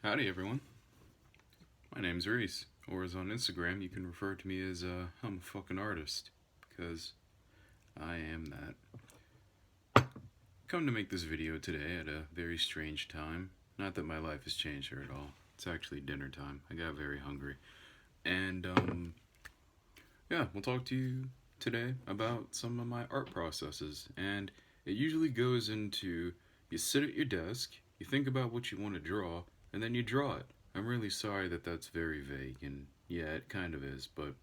Howdy, everyone. My name's Reese, or as on Instagram, you can refer to me as I'm a fucking artist, because I am that. Come to make this video today at a very strange time. Not that my life has changed here at all. It's actually dinner time. I got very hungry. And, yeah, we'll talk to you today about some of my art processes. And it usually goes into you sit at your desk, you think about what you want to draw, and then you draw it. I'm really sorry that that's very vague, and yeah, it kind of is, but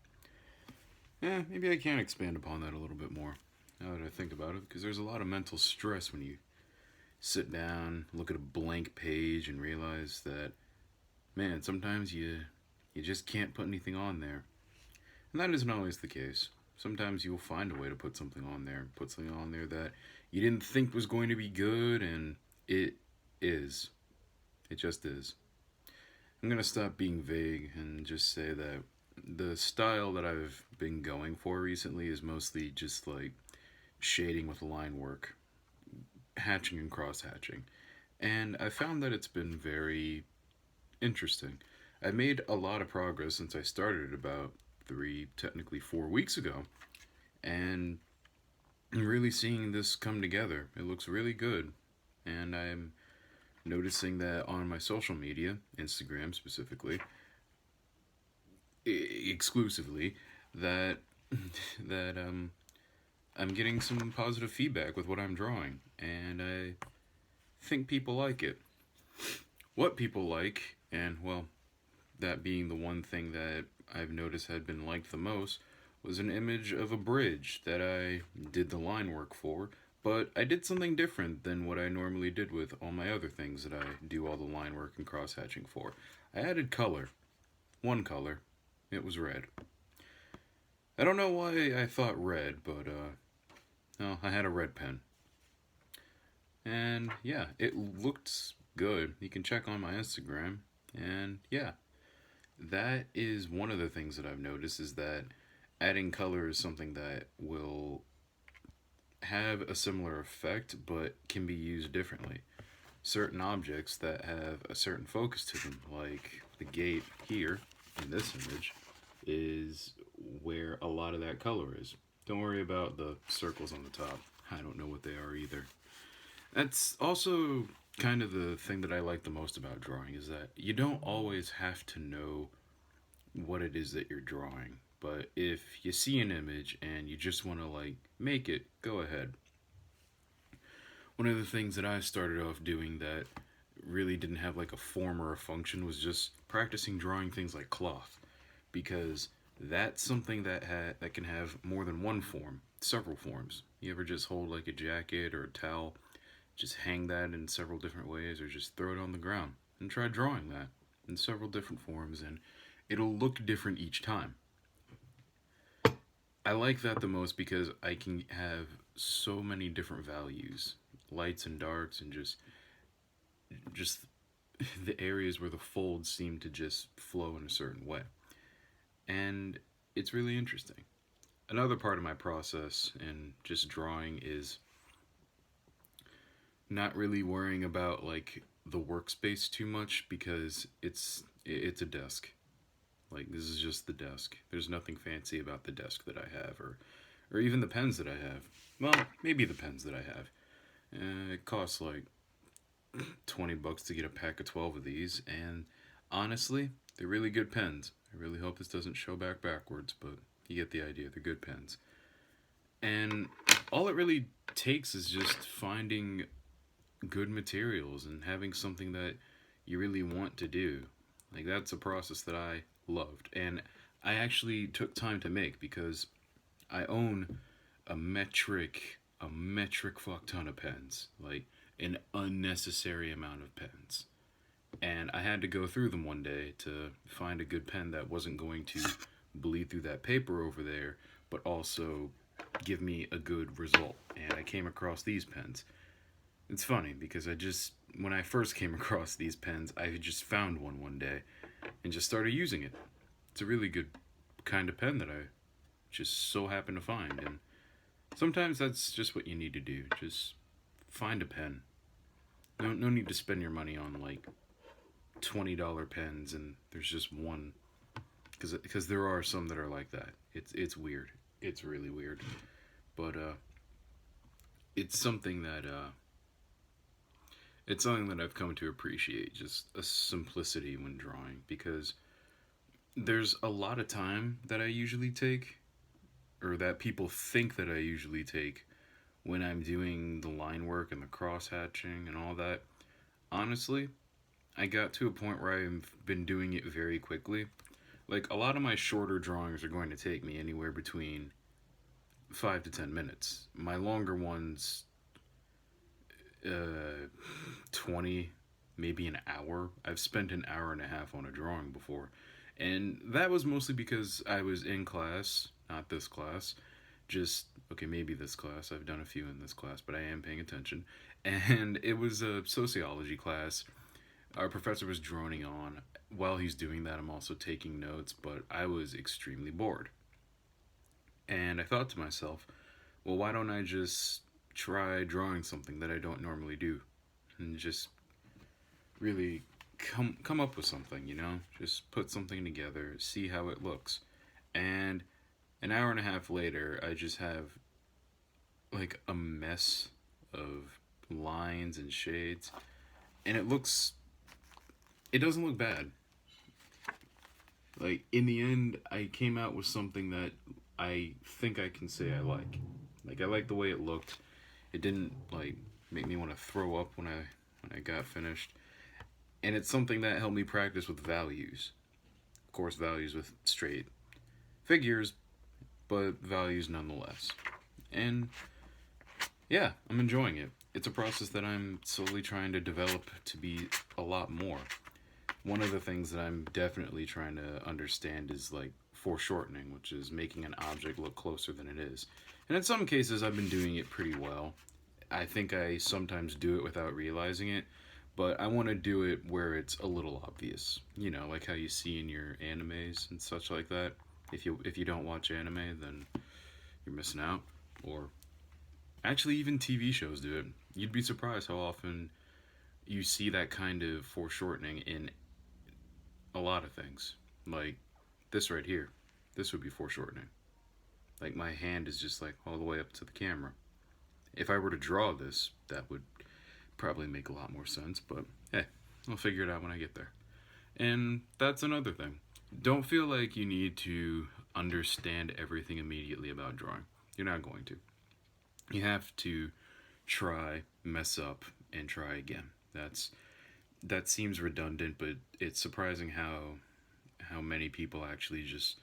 maybe I can expand upon that a little bit more now that I think about it, because there's a lot of mental stress when you sit down, look at a blank page, and realize that, man, sometimes you just can't put anything on there. And that isn't always the case. Sometimes you'll find a way to put something on there, that you didn't think was going to be good, and it is. It just is. I'm going to stop being vague and just say that the style that I've been going for recently is mostly just like shading with line work, hatching and cross hatching. And I found that it's been very interesting. I made a lot of progress since I started about 4 weeks ago, and I'm really seeing this come together. It looks really good, and I'm noticing that on my social media, Instagram specifically, exclusively, that I'm getting some positive feedback with what I'm drawing, and I think people like it. What people like, and well, that being the one thing that I've noticed had been liked the most, was an image of a bridge that I did the line work for, but I did something different than what I normally did with all my other things that I do all the line work and cross hatching for. I added color. One color. It was red. I don't know why I thought red, but no, I had a red pen. And yeah, it looked good. You can check on my Instagram. And yeah, that is one of the things that I've noticed, is that adding color is something that will have a similar effect but can be used differently. Certain objects that have a certain focus to them, like the gate here in this image, is where a lot of that color is. Don't worry about the circles on the top. I don't know what they are either. That's also kind of the thing that I like the most about drawing, is that you don't always have to know what it is that you're drawing. But if you see an image and you just want to like make it, go ahead. One of the things that I started off doing that really didn't have like a form or a function was just practicing drawing things like cloth, because that's something that can have more than one form, several forms. You ever just hold like a jacket or a towel, just hang that in several different ways, or just throw it on the ground and try drawing that in several different forms, and it'll look different each time. I like that the most because I can have so many different values, lights and darks, and just the areas where the folds seem to just flow in a certain way. And it's really interesting. Another part of my process in just drawing is not really worrying about like the workspace too much, because it's a desk. Like, this is just the desk. There's nothing fancy about the desk that I have, or even the pens that I have. Well, maybe the pens that I have. It costs like $20 to get a pack of 12 of these, and honestly, they're really good pens. I really hope this doesn't show backwards, but you get the idea. They're good pens. And all it really takes is just finding good materials and having something that you really want to do. Like, that's a process that I loved, and I actually took time to make, because I own a metric fuck ton of pens, like an unnecessary amount of pens, and I had to go through them one day to find a good pen that wasn't going to bleed through that paper over there, but also give me a good result. And I came across these pens. It's funny because when I first came across these pens, I just found one day and just started using it. It's a really good kind of pen that I just so happen to find, and sometimes that's just what you need to do. Just find a pen. No need to spend your money on like $20 pens and there's just one, because there are some that are like that. It's weird. It's really weird. But it's something that I've come to appreciate, just a simplicity when drawing, because there's a lot of time that I usually take, or that people think that I usually take, when I'm doing the line work and the cross hatching and all that. Honestly, I got to a point where I've been doing it very quickly. Like, a lot of my shorter drawings are going to take me anywhere between 5 to 10 minutes. My longer ones, 20, maybe an hour. I've spent an hour and a half on a drawing before. And that was mostly because I was in class, not this class. Just, okay, maybe this class. I've done a few in this class, but I am paying attention. And it was a sociology class. Our professor was droning on. While he's doing that, I'm also taking notes, but I was extremely bored. And I thought to myself, well, why don't I just try drawing something that I don't normally do? And just really come up with something, you know? Just put something together, see how it looks. And an hour and a half later, I just have like a mess of lines and shades. And it doesn't look bad. Like, in the end, I came out with something that I think I can say I like. Like, I like the way it looked. It didn't, like, make me want to throw up when I got finished. And it's something that helped me practice with values. Of course, values with straight figures, but values nonetheless. And, yeah, I'm enjoying it. It's a process that I'm slowly trying to develop to be a lot more. One of the things that I'm definitely trying to understand is, like, foreshortening, which is making an object look closer than it is. And in some cases, I've been doing it pretty well. I think I sometimes do it without realizing it, but I want to do it where it's a little obvious. You know, like how you see in your animes and such like that. If you don't watch anime, then you're missing out. Or actually, even TV shows do it. You'd be surprised how often you see that kind of foreshortening in a lot of things. Like this right here. This would be foreshortening. Like, my hand is just like all the way up to the camera. If I were to draw this, that would probably make a lot more sense, but hey, I'll figure it out when I get there. And that's another thing. Don't feel like you need to understand everything immediately about drawing. You're not going to. You have to try, mess up, and try again. That seems redundant, but it's surprising how many people actually just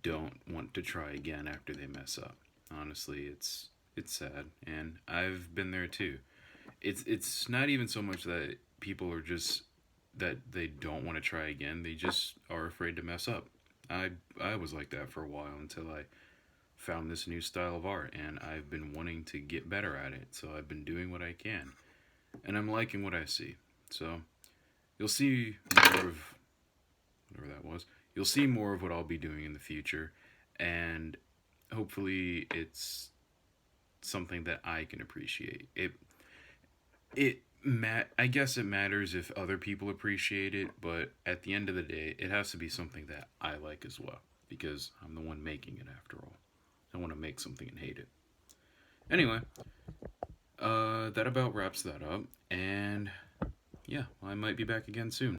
don't want to try again after they mess up. Honestly, it's sad, and I've been there too. It's not even so much that people are just that they don't want to try again. They just are afraid to mess up. I was like that for a while until I found this new style of art, and I've been wanting to get better at it. So I've been doing what I can, and I'm liking what I see. So you'll see more of whatever that was. You'll see more of what I'll be doing in the future, and hopefully it's something that I can appreciate. I guess it matters if other people appreciate it, but at the end of the day, it has to be something that I like as well, because I'm the one making it after all. I want to make something and hate it. Anyway, that about wraps that up, and yeah, I might be back again soon.